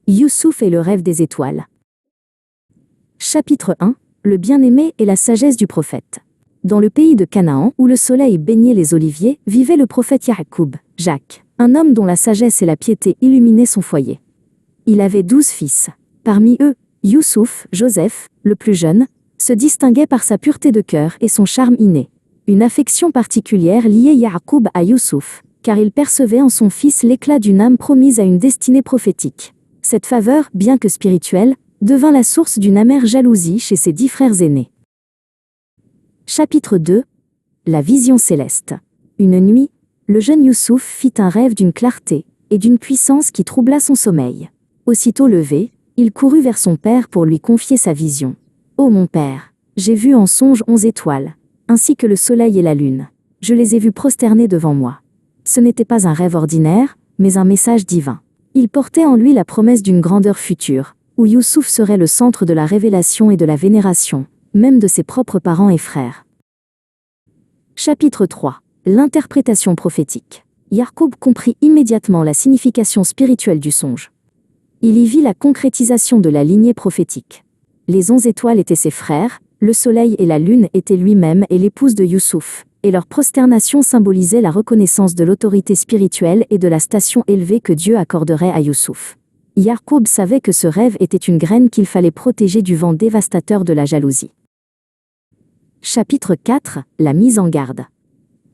Youssouf et le rêve des étoiles. Chapitre 1. Le bien-aimé et la sagesse du prophète. Dans le pays de Canaan, où le soleil baignait les oliviers, vivait le prophète Yacoub, Jacques, un homme dont la sagesse et la piété illuminaient son foyer. Il avait 12 fils. Parmi eux, Youssouf, Joseph, le plus jeune, se distinguait par sa pureté de cœur et son charme inné. Une affection particulière liait Yacoub à Youssouf, car il percevait en son fils l'éclat d'une âme promise à une destinée prophétique. Cette faveur, bien que spirituelle, devint la source d'une amère jalousie chez ses 10 frères aînés. Chapitre 2. La vision céleste. Une nuit, le jeune Youssouf fit un rêve d'une clarté et d'une puissance qui troubla son sommeil. Aussitôt levé, il courut vers son père pour lui confier sa vision. « Ô mon père, j'ai vu en songe 11 étoiles, ainsi que le soleil et la lune. Je les ai vues prosternées devant moi. Ce n'était pas un rêve ordinaire, mais un message divin. Il portait en lui la promesse d'une grandeur future, où Youssouf serait le centre de la révélation et de la vénération, même de ses propres parents et frères. Chapitre 3. L'interprétation prophétique. Yacoub comprit immédiatement la signification spirituelle du songe. Il y vit la concrétisation de la lignée prophétique. Les 11 étoiles étaient ses frères, le soleil et la lune étaient lui-même et l'épouse de Youssouf, et leur prosternation symbolisait la reconnaissance de l'autorité spirituelle et de la station élevée que Dieu accorderait à Youssouf. Yacoub savait que ce rêve était une graine qu'il fallait protéger du vent dévastateur de la jalousie. Chapitre 4. La mise en garde.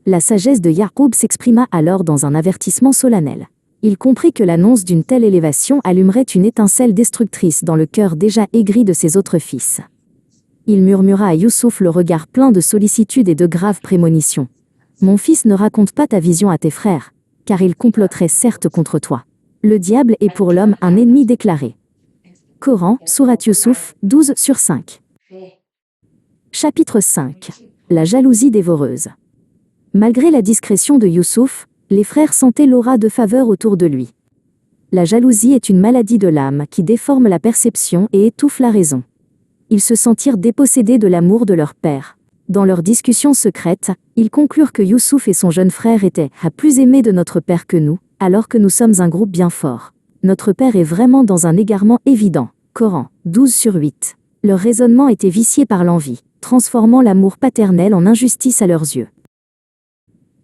La sagesse de Yacoub s'exprima alors dans un avertissement solennel. Il comprit que l'annonce d'une telle élévation allumerait une étincelle destructrice dans le cœur déjà aigri de ses autres fils. Il murmura à Youssouf le regard plein de sollicitude et de graves prémonitions. « Mon fils, ne raconte pas ta vision à tes frères, car ils comploteraient certes contre toi. Le diable est pour l'homme un ennemi déclaré. » Coran, Sourate Youssouf, 12/5. Chapitre 5. La jalousie dévoreuse. Malgré la discrétion de Youssouf, les frères sentaient l'aura de faveur autour de lui. La jalousie est une maladie de l'âme qui déforme la perception et étouffe la raison. Ils se sentirent dépossédés de l'amour de leur père. Dans leurs discussions secrètes, ils conclurent que Youssouf et son jeune frère étaient plus aimés de notre père que nous, alors que nous sommes un groupe bien fort. Notre père est vraiment dans un égarement évident. Coran, 12/8. Leur raisonnement était vicié par l'envie, transformant l'amour paternel en injustice à leurs yeux.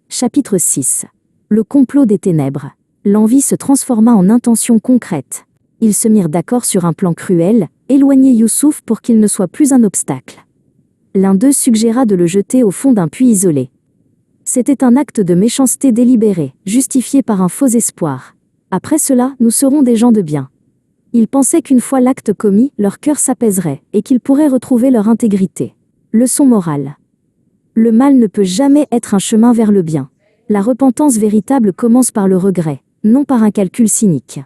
Chapitre 6. Le complot des ténèbres. L'envie se transforma en intention concrète. Ils se mirent d'accord sur un plan cruel, éloigner Youssouf pour qu'il ne soit plus un obstacle. L'un d'eux suggéra de le jeter au fond d'un puits isolé. C'était un acte de méchanceté délibéré, justifié par un faux espoir. Après cela, nous serons des gens de bien. Ils pensaient qu'une fois l'acte commis, leur cœur s'apaiserait, et qu'ils pourraient retrouver leur intégrité. Leçon morale. Le mal ne peut jamais être un chemin vers le bien. La repentance véritable commence par le regret, non par un calcul cynique.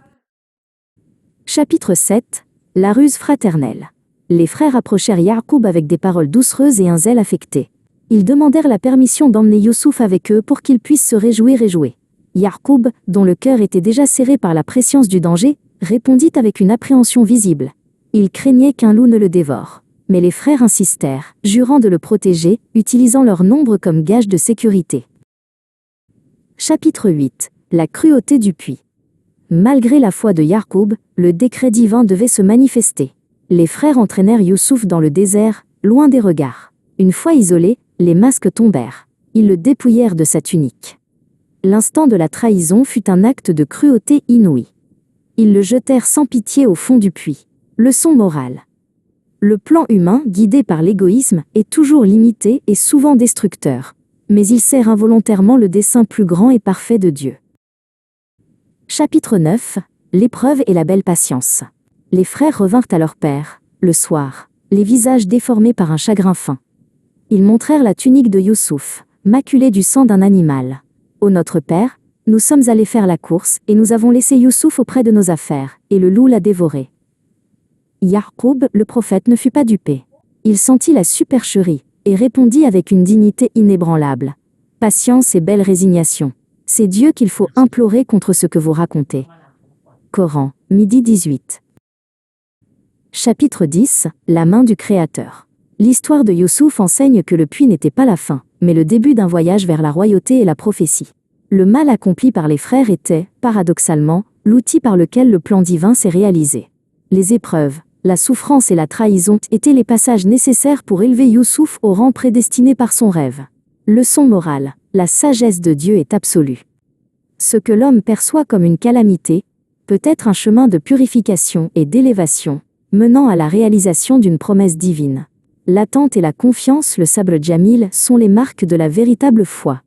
Chapitre 7. La ruse fraternelle. Les frères approchèrent Yacoub avec des paroles doucereuses et un zèle affecté. Ils demandèrent la permission d'emmener Youssouf avec eux pour qu'ils puissent se réjouir et jouer. Yacoub, dont le cœur était déjà serré par la prescience du danger, répondit avec une appréhension visible. Il craignait qu'un loup ne le dévore. Mais les frères insistèrent, jurant de le protéger, utilisant leur nombre comme gage de sécurité. Chapitre 8. La cruauté du puits. Malgré la foi de Yacoub, le décret divin devait se manifester. Les frères entraînèrent Youssouf dans le désert, loin des regards. Une fois isolés, les masques tombèrent. Ils le dépouillèrent de sa tunique. L'instant de la trahison fut un acte de cruauté inouïe. Ils le jetèrent sans pitié au fond du puits. Leçon morale. Le plan humain, guidé par l'égoïsme, est toujours limité et souvent destructeur. Mais il sert involontairement le dessein plus grand et parfait de Dieu. Chapitre 9. L'épreuve et la belle patience. Les frères revinrent à leur père, le soir, les visages déformés par un chagrin fin. Ils montrèrent la tunique de Youssouf, maculée du sang d'un animal. « Ô notre père, nous sommes allés faire la course et nous avons laissé Youssouf auprès de nos affaires, et le loup l'a dévoré. » Yacoub, le prophète, ne fut pas dupé. Il sentit la supercherie et répondit avec une dignité inébranlable. « Patience et belle résignation. C'est Dieu qu'il faut implorer contre ce que vous racontez. » Coran, midi 18. Chapitre 10. La main du Créateur. L'histoire de Youssouf enseigne que le puits n'était pas la fin, mais le début d'un voyage vers la royauté et la prophétie. Le mal accompli par les frères était, paradoxalement, l'outil par lequel le plan divin s'est réalisé. Les épreuves, la souffrance et la trahison étaient les passages nécessaires pour élever Youssouf au rang prédestiné par son rêve. Leçon morale, la sagesse de Dieu est absolue. Ce que l'homme perçoit comme une calamité peut être un chemin de purification et d'élévation, menant à la réalisation d'une promesse divine. L'attente et la confiance, le sabr jamil, sont les marques de la véritable foi.